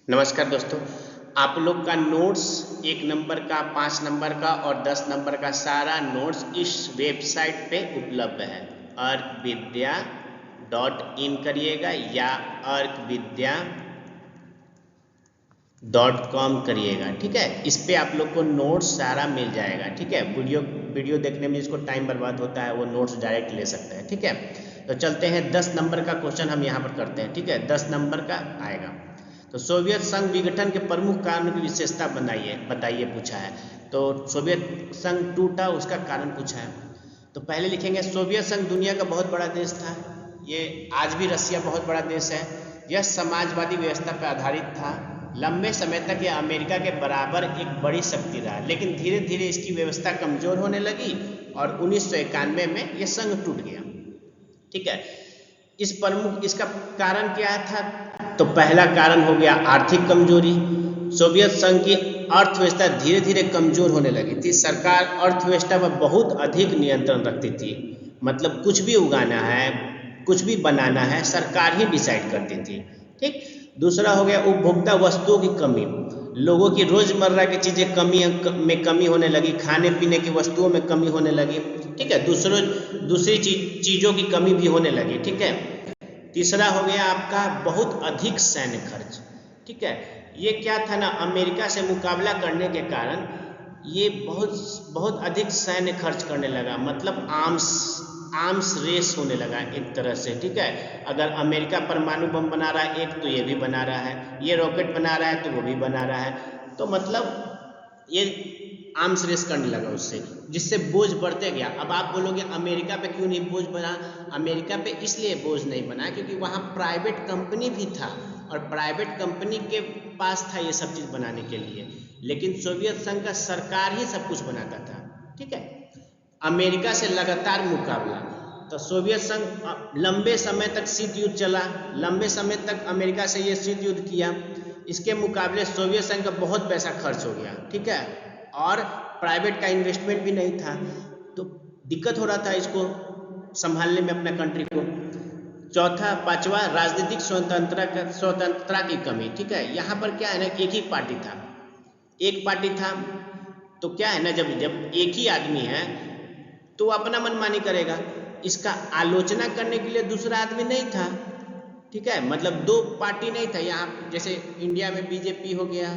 नमस्कार दोस्तों, आप लोग का नोट्स 1 नंबर का, 5 नंबर का और 10 नंबर का सारा नोट्स इस वेबसाइट पे उपलब्ध है। अर्कविद्या.in करिएगा या अर्कविद्या.com करिएगा। ठीक है, इस पे आप लोग को नोट्स सारा मिल जाएगा। ठीक है, वीडियो देखने में जिसको टाइम बर्बाद होता है वो नोट्स डायरेक्ट ले सकता है। ठीक है, तो चलते हैं 10 नंबर का क्वेश्चन हम यहाँ पर करते हैं। ठीक है, 10 नंबर का आएगा। तो सोवियत संघ विघटन के प्रमुख कारण की विशेषता बताइए पूछा है। तो सोवियत संघ टूटा, उसका कारण पूछा है। तो पहले लिखेंगे सोवियत संघ दुनिया का बहुत बड़ा देश था। ये आज भी रसिया बहुत बड़ा देश है। यह समाजवादी व्यवस्था पर आधारित था। लंबे समय तक यह अमेरिका के बराबर एक बड़ी शक्ति रहा, लेकिन धीरे धीरे इसकी व्यवस्था कमजोर होने लगी और 1991 में यह संघ टूट गया। ठीक है, इसका कारण क्या था? तो पहला कारण हो गया आर्थिक कमजोरी। सोवियत संघ की अर्थव्यवस्था धीरे धीरे कमजोर होने लगी थी। सरकार अर्थव्यवस्था पर बहुत अधिक नियंत्रण रखती थी। मतलब कुछ भी उगाना है, कुछ भी बनाना है, सरकार ही डिसाइड करती थी। ठीक। दूसरा हो गया उपभोक्ता वस्तुओं की कमी। लोगों की रोजमर्रा की चीजें कमी होने लगी, खाने पीने की वस्तुओं में कमी होने लगी। ठीक है, दूसरी चीजों की कमी भी होने लगी। ठीक है। तीसरा हो गया आपका बहुत अधिक सैन्य खर्च। ठीक है, ये क्या था ना, अमेरिका से मुकाबला करने के कारण ये बहुत अधिक सैन्य खर्च करने लगा। मतलब आर्म्स रेस होने लगा एक तरह से। ठीक है, अगर अमेरिका परमाणु बम बना रहा है एक, तो ये भी बना रहा है, ये रॉकेट बना रहा है तो वो भी बना रहा है। तो मतलब ये आर्म्स रेस करने लगा उससे, जिससे बोझ बढ़ते गया। अब आप बोलोगे अमेरिका पे क्यों नहीं बोझ बना? अमेरिका पे इसलिए बोझ नहीं बना क्योंकि वहाँ प्राइवेट कंपनी भी था और प्राइवेट कंपनी के पास था ये सब चीज़ बनाने के लिए। लेकिन सोवियत संघ का सरकार ही सब कुछ बनाता था। ठीक है, अमेरिका से लगातार मुकाबला। तो सोवियत संघ लंबे समय तक शीत युद्ध चला, लंबे समय तक अमेरिका से ये शीत युद्ध किया। इसके मुकाबले सोवियत संघ का बहुत पैसा खर्च हो गया। ठीक है, और प्राइवेट का इन्वेस्टमेंट भी नहीं था, तो दिक्कत हो रहा था इसको संभालने में अपना कंट्री को। चौथा पांचवा राजनीतिक स्वतंत्रता की कमी। ठीक है, यहाँ पर क्या है ना, एक ही पार्टी था, तो क्या है ना, जब एक ही आदमी है तो अपना मनमानी करेगा। इसका आलोचना करने के लिए दूसरा आदमी नहीं था। ठीक है, मतलब दो पार्टी नहीं था यहाँ। जैसे इंडिया में बीजेपी हो गया,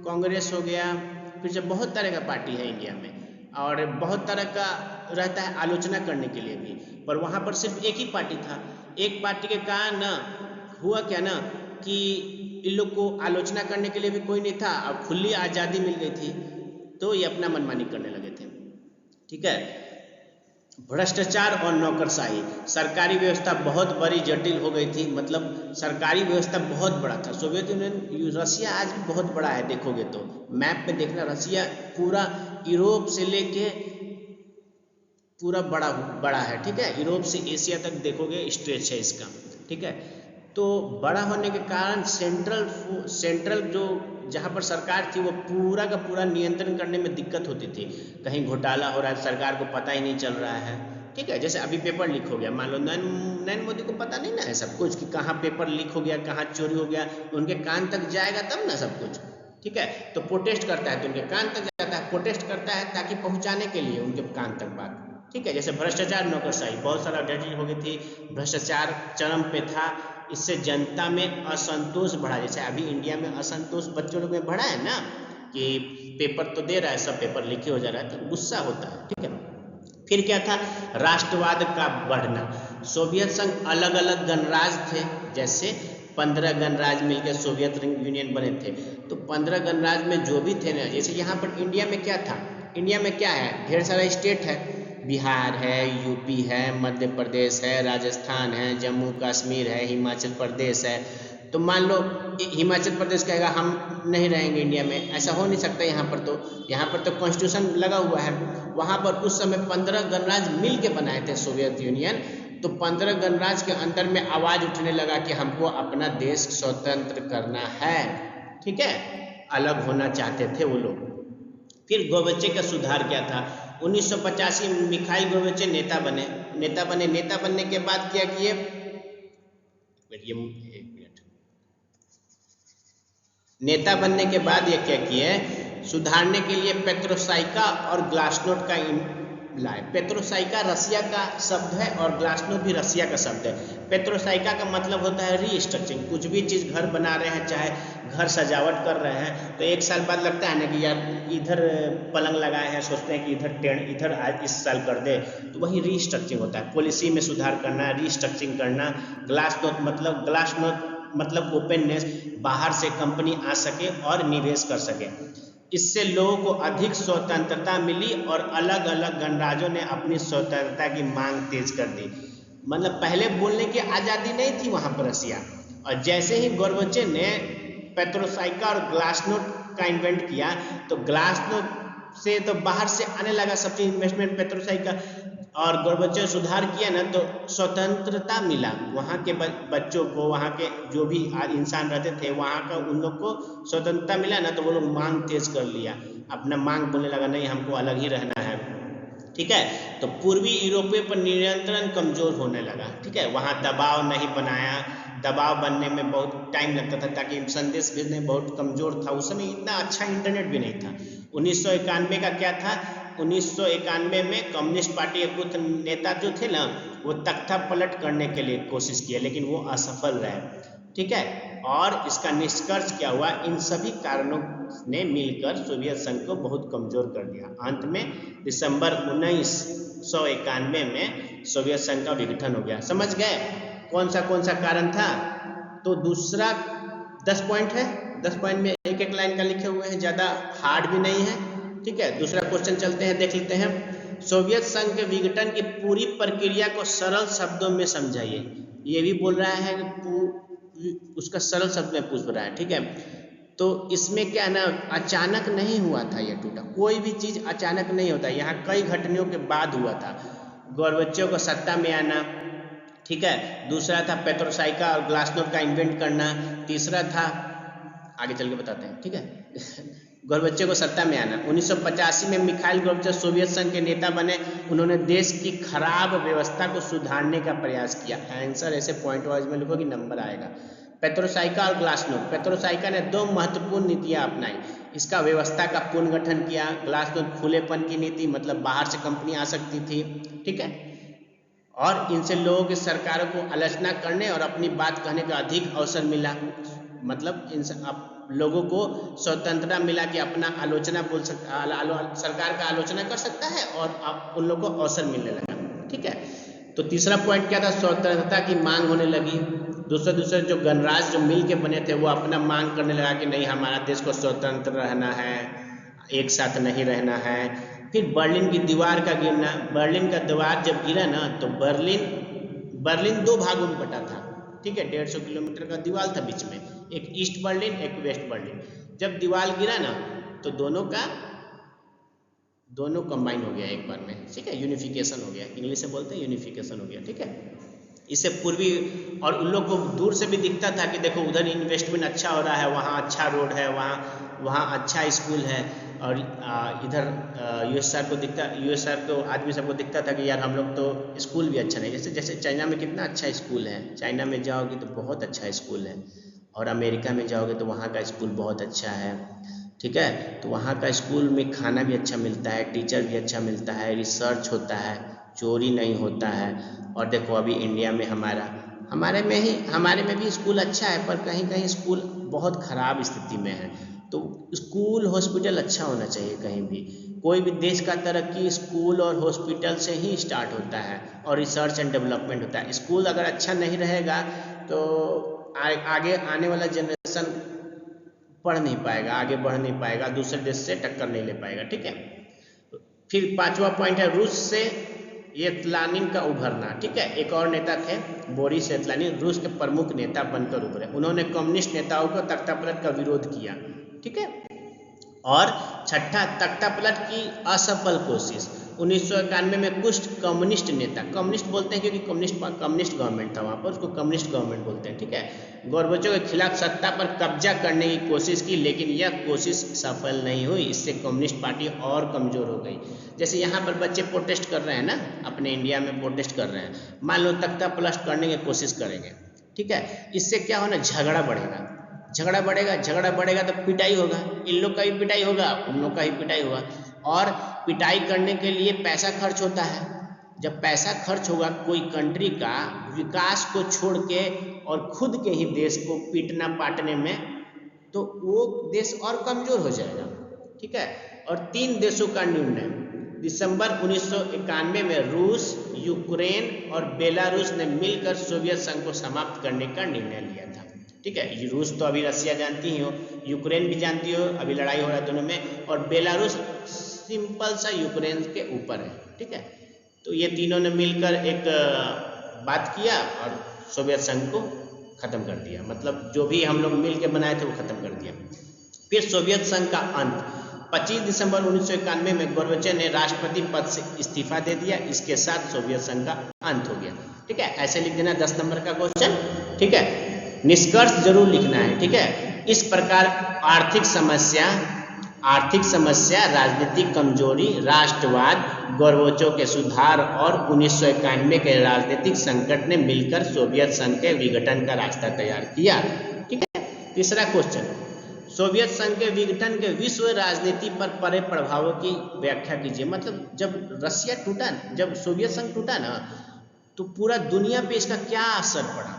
कांग्रेस हो गया, फिर से बहुत तरह का पार्टी है इंडिया में और बहुत तरह का रहता है आलोचना करने के लिए भी, पर वहाँ पर सिर्फ एक ही पार्टी था। एक पार्टी के कारण ना हुआ क्या ना कि इन लोग को आलोचना करने के लिए भी कोई नहीं था और खुली आज़ादी मिल गई थी, तो ये अपना मनमानी करने लगे थे। ठीक है, भ्रष्टाचार और नौकरशाही। सरकारी व्यवस्था बहुत बड़ी जटिल हो गई थी। मतलब सरकारी व्यवस्था बहुत बड़ा था। सोवियत यूनियन, रसिया आज भी बहुत बड़ा है, देखोगे तो मैप में देखना, रसिया पूरा यूरोप से लेके पूरा बड़ा है। ठीक है, यूरोप से एशिया तक देखोगे स्ट्रेच है इसका। ठीक है, तो बड़ा होने के कारण सेंट्रल जो जहाँ पर सरकार थी वो पूरा का पूरा नियंत्रण करने में दिक्कत होती थी। कहीं घोटाला हो रहा है, सरकार को पता ही नहीं चल रहा है। ठीक है, जैसे अभी पेपर लीक हो गया, मान लो नरेंद्र मोदी को पता नहीं ना है सब कुछ कि कहाँ पेपर लीक हो गया, कहाँ चोरी हो गया, उनके कान तक जाएगा तब ना सब कुछ। ठीक है, तो प्रोटेस्ट करता है तो उनके कान तक जाता है, प्रोटेस्ट करता है ताकि पहुंचाने के लिए उनके कान तक बात। ठीक है, जैसे भ्रष्टाचार नौकरशाही बहुत सारा जटिल हो गई थी, भ्रष्टाचार चरम पे था। इससे जनता में असंतोष बढ़ा। जैसे अभी इंडिया में असंतोष बच्चों लोग में बढ़ा है ना कि पेपर तो दे रहा है, सब पेपर लिखे हो जा रहा है, तो गुस्सा होता है। ठीक है, फिर क्या था, राष्ट्रवाद का बढ़ना। सोवियत संघ अलग अलग गणराज्य थे, जैसे 15 गणराज्य मिलकर सोवियत यूनियन बने थे। तो 15 गणराज्य में जो भी थे ना, जैसे यहाँ पर इंडिया में क्या था, इंडिया में क्या है, ढेर सारा स्टेट है, बिहार है, यूपी है, मध्य प्रदेश है, राजस्थान है, जम्मू कश्मीर है, हिमाचल प्रदेश है। तो मान लो हिमाचल प्रदेश कहेगा हम नहीं रहेंगे इंडिया में, ऐसा हो नहीं सकता। यहाँ पर तो कॉन्स्टिट्यूशन लगा हुआ है। वहाँ पर उस समय 15 गणराज्य मिल के बनाए थे सोवियत यूनियन। तो 15 गणराज्य के अंदर में आवाज उठने लगा कि हमको अपना देश स्वतंत्र करना है। ठीक है, अलग होना चाहते थे वो लोग। फिर गोबच्चे का सुधार क्या था, 1985 में मिखाइल गोबच्चे नेता बनने के बाद क्या किए, एक मिनट, नेता बनने के बाद ये क्या किए, सुधारने के लिए पेट्रोसाइका और ग्लासनोट का लाए। पेट्रोसाइका रसिया का शब्द है और ग्लासनोट भी रसिया का शब्द है। पेट्रोसाइका का मतलब होता है रीस्ट्रक्चरिंग। कुछ भी चीज़ घर बना रहे हैं, चाहे घर सजावट कर रहे हैं, तो एक साल बाद लगता है ना कि यार इधर पलंग लगाए हैं, सोचते हैं कि इधर टेंट इधर आज इस साल कर दे, तो वही रीस्ट्रक्चरिंग होता है। पॉलिसी में सुधार करना, रीस्ट्रक्चरिंग करना। ग्लासनोट मतलब ओपननेस, बाहर से कंपनी आ सके और निवेश कर सके। इससे लोगों को अधिक स्वतंत्रता मिली और अलग अलग गणराज्यों ने अपनी स्वतंत्रता की मांग तेज कर दी। मतलब पहले बोलने की आज़ादी नहीं थी वहाँ पर रसिया, और जैसे ही गोर्बचेव ने पेट्रोसाइका और ग्लासनोट का इन्वेंट किया, तो ग्लासनोट से तो बाहर से आने लगा सब चीज, इन्वेस्टमेंट पेट्रोसाइका, और गोर्बचेव सुधार किया ना, तो स्वतंत्रता मिला वहाँ के बच्चों को, वहाँ के जो भी इंसान रहते थे वहाँ का, उन लोग को स्वतंत्रता मिला ना, तो वो लोग मांग तेज कर लिया, अपना मांग बोलने लगा नहीं हमको अलग ही रहना है। ठीक है, तो पूर्वी यूरोपीय पर नियंत्रण कमजोर होने लगा। ठीक है, वहाँ दबाव नहीं बनाया, दबाव बनने में बहुत टाइम लगता था, ताकि संदेश भेजने बहुत कमजोर था। उस समय इतना अच्छा इंटरनेट भी नहीं था। 1991 का क्या था, 1991 में कम्युनिस्ट पार्टी के कुछ नेता जो थे ना, वो तख्ता पलट करने के लिए कोशिश किया, लेकिन वो असफल रहे। ठीक है, और इसका निष्कर्ष क्या हुआ, इन सभी कारणों ने मिलकर सोवियत संघ को बहुत कमजोर कर दिया। अंत में दिसंबर 1991 में सोवियत संघ का विघटन हो गया। समझ गए कौन सा कारण था? तो दूसरा 10 पॉइंट है, 10 पॉइंट में एक एक लाइन का लिखे हुए हैं, ज़्यादा हार्ड भी नहीं है। ठीक है, दूसरा क्वेश्चन चलते हैं, देख लेते हैं। सोवियत संघ के विघटन की पूरी प्रक्रिया को सरल शब्दों में समझाइए। ये भी बोल रहा है उसका सरल शब्द में पूछ रहा है। ठीक है, तो इसमें क्या है ना, अचानक नहीं हुआ था ये टूटा, कोई भी चीज़ अचानक नहीं होता, यहाँ कई घटनाओं के बाद हुआ था। गोर्बचेव को सत्ता में आना, ठीक है, दूसरा था पेट्रोसाइका और ग्लासनोट का इन्वेंट करना, तीसरा था, आगे चल के बताते हैं। ठीक है गोर्बचेव को सत्ता में आना। 1985 में मिखाइल गोर्बचेव सोवियत संघ के नेता बने। उन्होंने देश की खराब व्यवस्था को सुधारने का प्रयास किया। आंसर ऐसे पॉइंट वाइज में लिखो कि नंबर आएगा। पेट्रोसाइका और ग्लासनोट, पेट्रोसाइका ने 2 महत्वपूर्ण नीतियां अपनाई। इसका व्यवस्था का पुनर्गठन किया। ग्लासनोट खुलेपन की नीति, मतलब बाहर से कंपनी आ सकती थी। ठीक है, और इनसे लोगों की सरकारों को आलोचना करने और अपनी बात कहने का अधिक अवसर मिला। मतलब इनसे लोगों को स्वतंत्रता मिला कि अपना आलोचना बोल सकता, सरकार का आलोचना कर सकता है, और उन लोगों को अवसर मिलने लगा। ठीक है, तो तीसरा पॉइंट क्या था, स्वतंत्रता की मांग होने लगी। दूसरे जो गणराज्य जो मिल के बने थे, वो अपना मांग करने लगा कि नहीं हमारा देश को स्वतंत्र रहना है, एक साथ नहीं रहना है। फिर बर्लिन की दीवार का गिरना, बर्लिन का दीवार जब गिरा ना, तो बर्लिन 2 भागों में बटा था। ठीक है, 150 किलोमीटर का दीवार था बीच में, एक ईस्ट बर्लिन एक वेस्ट बर्लिन। जब दीवार गिरा ना, तो दोनों कंबाइन हो गया एक बार में। ठीक है, यूनिफिकेशन हो गया, इंग्लिश से बोलते हैं यूनिफिकेशन हो गया। ठीक है, इससे पूर्वी, और उन लोग को दूर से भी दिखता था कि देखो उधर इन्वेस्टमेंट अच्छा हो रहा है, वहाँ अच्छा रोड है, वहाँ अच्छा स्कूल है, और इधर यूएसआर को दिखता, यूएसआर को आदमी सबको दिखता था कि यार हम लोग तो स्कूल भी अच्छा नहीं, जैसे चाइना में कितना अच्छा स्कूल है, चाइना में जाओगे तो बहुत अच्छा स्कूल है, और अमेरिका में जाओगे तो वहाँ का स्कूल बहुत अच्छा है। ठीक है, तो वहाँ का स्कूल में खाना भी अच्छा मिलता है, टीचर भी अच्छा मिलता है, रिसर्च होता है, चोरी नहीं होता है। और देखो अभी इंडिया में हमारे में भी स्कूल अच्छा है, पर कहीं कहीं स्कूल बहुत ख़राब स्थिति में है। तो स्कूल हॉस्पिटल अच्छा होना चाहिए कहीं भी। कोई भी देश का तरक्की स्कूल और हॉस्पिटल से ही स्टार्ट होता है, और रिसर्च एंड डेवलपमेंट होता है। स्कूल अगर अच्छा नहीं रहेगा तो आगे आने वाला जनरेशन पढ़ नहीं पाएगा, आगे बढ़ नहीं पाएगा, दूसरे देश से टक्कर नहीं ले पाएगा। ठीक है, फिर 5वां पॉइंट है रूस से येतलानिन का उभरना। ठीक है, एक और नेता थे बोरिस येतलानिन, रूस के प्रमुख नेता बनकर उभरे। उन्होंने कम्युनिस्ट नेताओं को तख्तापलट का विरोध किया। ठीक है, और छठा, तख्तापलट की असफल कोशिश। 1991 में कुछ कम्युनिस्ट नेता, कम्युनिस्ट बोलते हैं क्योंकि कम्युनिस्ट गवर्नमेंट था वहाँ पर, उसको कम्युनिस्ट गवर्नमेंट बोलते हैं। ठीक है, गोर्बचेव के खिलाफ सत्ता पर कब्जा करने की कोशिश की, लेकिन यह कोशिश सफल नहीं हुई। इससे कम्युनिस्ट पार्टी और कमजोर हो गई। जैसे यहाँ पर बच्चे प्रोटेस्ट कर रहे हैं ना, अपने इंडिया में प्रोटेस्ट कर रहे हैं, मान लो तख्तापलट करने की कोशिश करेंगे। ठीक है, इससे क्या होना, झगड़ा बढ़ेगा। झगड़ा बढ़ेगा तो पिटाई होगा, इन लोग का भी पिटाई होगा, उन लोग का भी पिटाई होगा। और पिटाई करने के लिए पैसा खर्च होता है। जब पैसा खर्च होगा कोई कंट्री का विकास को छोड़ के और खुद के ही देश को पीटना पाटने में, तो वो देश और कमजोर हो जाएगा। ठीक है। और 3 देशों का निर्णय दिसंबर 1991 में रूस, यूक्रेन और बेलारूस ने मिलकर सोवियत संघ को समाप्त करने का निर्णय लिया था। ठीक है। रूस तो अभी रसिया जानती ही हो, यूक्रेन भी जानती हो, अभी लड़ाई हो रहा है दोनों में, और बेलारूस सिंपल सा यूक्रेन के ऊपर है। ठीक है। तो ये तीनों ने मिलकर एक बात किया और सोवियत संघ को खत्म कर दिया। मतलब जो भी हम लोग मिल के बनाए थे वो खत्म कर दिया। फिर सोवियत संघ का अंत 25 दिसंबर 1991 में गोर्बेचोव ने राष्ट्रपति पद से इस्तीफा दे दिया। इसके साथ सोवियत संघ का अंत हो गया। ठीक है। ऐसे लिख देना 10 नंबर का क्वेश्चन। ठीक है। निष्कर्ष जरूर लिखना है। ठीक है। इस प्रकार आर्थिक समस्या, राजनीतिक कमजोरी, राष्ट्रवाद, गोर्बेचोव के सुधार और 1991 के राजनीतिक संकट ने मिलकर सोवियत संघ के विघटन का रास्ता तैयार किया। ठीक है। तीसरा क्वेश्चन, सोवियत संघ के विघटन के विश्व राजनीति पर पड़े प्रभावों की व्याख्या कीजिए। मतलब जब रसिया टूटा, जब सोवियत संघ टूटा ना, तो पूरा दुनिया पे इसका क्या असर पड़ा,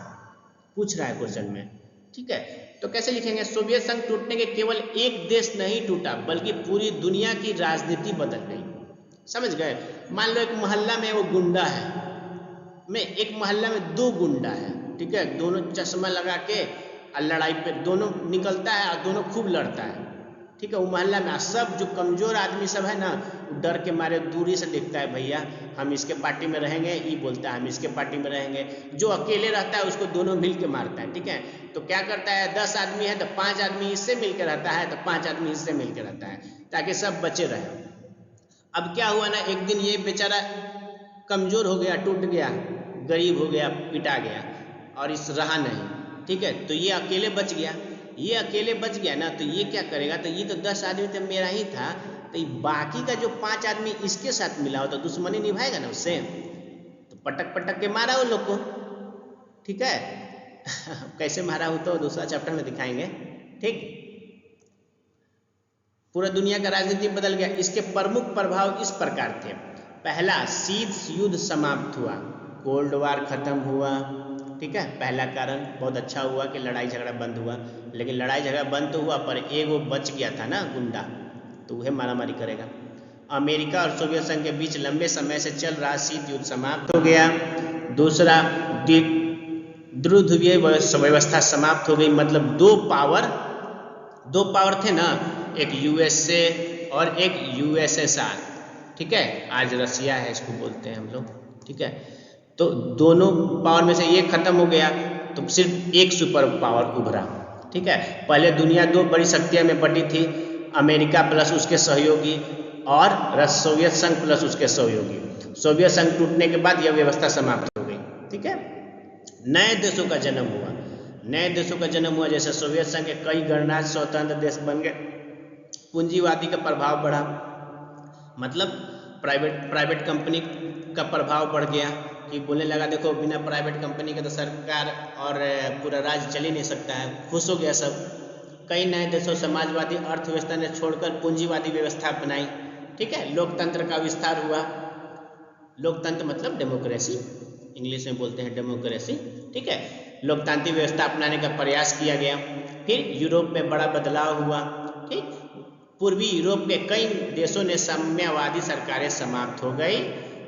पूछ रहा है क्वेश्चन में। ठीक है। तो कैसे लिखेंगे, सोवियत संघ टूटने के केवल एक देश नहीं टूटा बल्कि पूरी दुनिया की राजनीति बदल गई। समझ गए। मान लो एक मोहल्ला में वो गुंडा है, एक मोहल्ला में 2 गुंडा है। ठीक है। दोनों चश्मा लगा के लड़ाई पे दोनों निकलता है और दोनों खूब लड़ता है। ठीक है। वो मोहल्ला में सब जो कमजोर आदमी सब है ना, डर के मारे दूरी से देखता है, भैया हम इसके पार्टी में रहेंगे, ये बोलता है हम इसके पार्टी में रहेंगे। जो अकेले रहता है उसको दोनों मिल के मारता है। ठीक है। तो क्या करता है, 10 आदमी है तो 5 आदमी इससे मिल के रहता है, तो 5 आदमी इससे मिल के रहता है, ताकि सब बचे रहे। अब क्या हुआ ना, एक दिन ये बेचारा कमजोर हो गया, टूट गया, गरीब हो गया, पिटा गया और इस रहा नहीं। ठीक है। तो ये अकेले बच गया। ना, तो ये क्या करेगा, तो ये तो 10 आदमी तो मेरा ही था, तो बाकी का जो 5 आदमी इसके साथ मिला हो तो दुश्मनी निभाएगा ना उससे, तो पटक पटक के मारा वो लोग को। ठीक है। कैसे मारा हो तो दूसरा चैप्टर में दिखाएंगे। ठीक। पूरा दुनिया का राजनीति बदल गया। इसके प्रमुख प्रभाव इस प्रकार थे। पहला, शीत युद्ध समाप्त हुआ, कोल्ड वार खत्म हुआ। ठीक है। पहला कारण बहुत अच्छा हुआ कि लड़ाई झगड़ा बंद हुआ, लेकिन लड़ाई झगड़ा बंद तो हुआ पर एक वो बच गया था ना गुंडा, तो वह मारामारी करेगा। अमेरिका और सोवियत संघ के बीच लंबे समय से चल रहा शीत युद्ध समाप्त हो गया। दूसरा, ध्रुवीय व्यवस्था समाप्त हो गई। मतलब दो पावर थे ना, एक यूएसए और एक यूएसएसआर। ठीक है। आज रसिया है, इसको बोलते हैं हम लोग। ठीक है। तो दोनों पावर में से ये खत्म हो गया तो सिर्फ एक सुपर पावर उभरा। ठीक है। पहले दुनिया 2 बड़ी शक्तियों में बटी थी, अमेरिका प्लस उसके सहयोगी और सोवियत संघ प्लस उसके सहयोगी। सोवियत संघ टूटने के बाद यह व्यवस्था समाप्त हो गई। ठीक है। नए देशों का जन्म हुआ, जैसे सोवियत संघ के कई गणराज्य स्वतंत्र देश बन गए। पूंजीवादी का प्रभाव बढ़ा, मतलब प्राइवेट कंपनी का प्रभाव बढ़ गया कि बोलने लगा देखो बिना प्राइवेट कंपनी के तो सरकार और पूरा राज्य चल ही नहीं सकता है। खुश हो गया सब। कई नए देशों समाजवादी अर्थव्यवस्था ने छोड़कर पूंजीवादी व्यवस्था बनाई। ठीक है। लोकतंत्र का विस्तार हुआ। लोकतंत्र मतलब डेमोक्रेसी, इंग्लिश में बोलते हैं डेमोक्रेसी। ठीक है। लोकतांत्रिक व्यवस्था अपनाने का प्रयास किया गया। फिर यूरोप में बड़ा बदलाव हुआ। ठीक। पूर्वी यूरोप के कई देशों ने साम्यवादी सरकारें समाप्त हो गई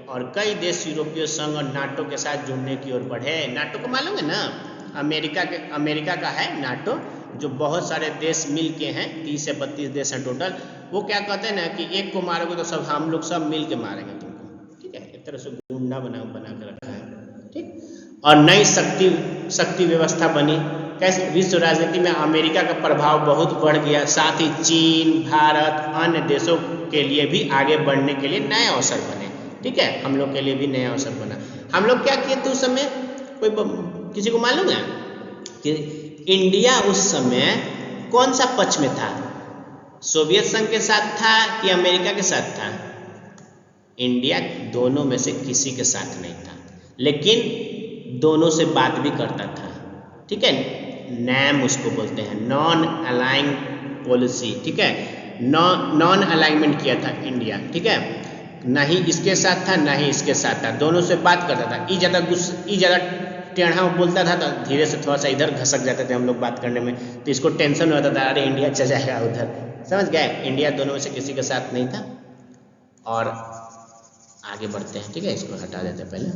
और कई देश यूरोपीय संघ और नाटो के साथ जुड़ने की ओर बढ़े। नाटो को मालूम है ना, अमेरिका का है नाटो, जो बहुत सारे देश मिल के हैं, 30 से 32 देश हैं टोटल। वो क्या कहते हैं ना कि एक को मारोगे तो सब हम लोग सब मिल के मारेंगे तुमको। ठीक है। एक तरह से गुंडा बना के रखा है। ठीक। और नई शक्ति व्यवस्था बनी। कैसे, विश्व राजनीति में अमेरिका का प्रभाव बहुत बढ़ गया, साथ ही चीन, भारत, अन्य देशों के लिए भी आगे बढ़ने के लिए नए अवसर बने। ठीक है। हम लोग के लिए भी नया अवसर बना। हम लोग क्या किए थे उस समय, किसी को मालूम है कि इंडिया उस समय कौन सा पक्ष में था, सोवियत संघ के साथ था कि अमेरिका के साथ था? इंडिया दोनों में से किसी के साथ नहीं था, लेकिन दोनों से बात भी करता था। ठीक है। नैम उसको बोलते हैं, नॉन अलाइंग पॉलिसी, ठीक है। नॉन अलाइनमेंट किया था इंडिया, ठीक है, ना ही इसके साथ था ना ही इसके साथ था, दोनों से बात करता था। ई ज़्यादा टेढ़ा बोलता था तो धीरे से थोड़ा सा इधर घसक जाते थे हम लोग बात करने में, तो इसको टेंशन होता था, अरे इंडिया चल जाएगा उधर, समझ गए। इंडिया दोनों में से किसी के साथ नहीं था। और आगे बढ़ते हैं, ठीक है, इसको हटा देते हैं पहले।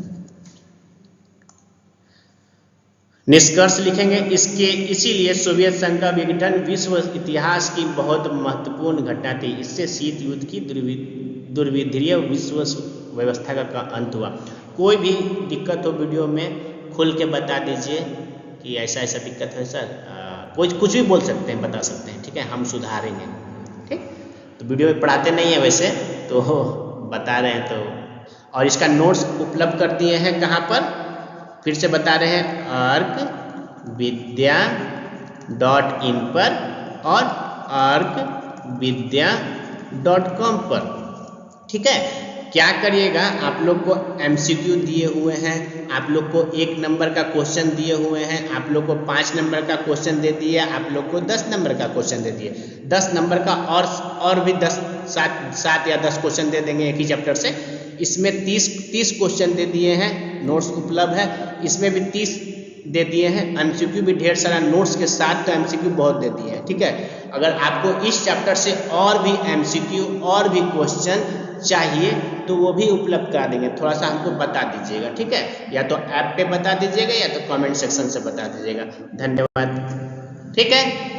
निष्कर्ष लिखेंगे इसके, इसीलिए सोवियत संघ का विघटन विश्व इतिहास की बहुत महत्वपूर्ण घटना थी। इससे शीत युद्ध की दुर्विधीय विश्व व्यवस्था का अंत हुआ। कोई भी दिक्कत हो वीडियो में खुल के बता दीजिए कि ऐसा ऐसा दिक्कत है सर, कोई कुछ भी बोल सकते हैं, बता सकते हैं, ठीक है, हम सुधारेंगे, ठीक। तो वीडियो में पढ़ाते नहीं है वैसे तो बता रहे हैं तो। और इसका नोट्स उपलब्ध कर दिए हैं कहाँ पर, फिर से बता रहे हैं, arcvidya.in पर और arcvidya.com पर, ठीक है। क्या करिएगा, आप लोग को MCQ दिए हुए हैं, आप लोग को 1 नंबर का क्वेश्चन दिए हुए हैं, आप लोग को 5 नंबर का क्वेश्चन दे दिए, आप लोग को 10 नंबर का क्वेश्चन दे दिए, 10 नंबर का और भी 7 या 10 क्वेश्चन दे देंगे एक ही चैप्टर से। इसमें 30 क्वेश्चन दे दिए हैं, नोट्स उपलब्ध है, इसमें भी 30 दे दिए हैं, MCQ भी ढेर सारा नोट्स के साथ, तो MCQ बहुत दे दिए हैं, ठीक है। अगर आपको इस चैप्टर से और भी MCQ और भी क्वेश्चन चाहिए तो वो भी उपलब्ध करा देंगे, थोड़ा सा हमको बता दीजिएगा, ठीक है, या तो ऐप पे बता दीजिएगा या तो कमेंट सेक्शन से बता दीजिएगा। धन्यवाद, ठीक है।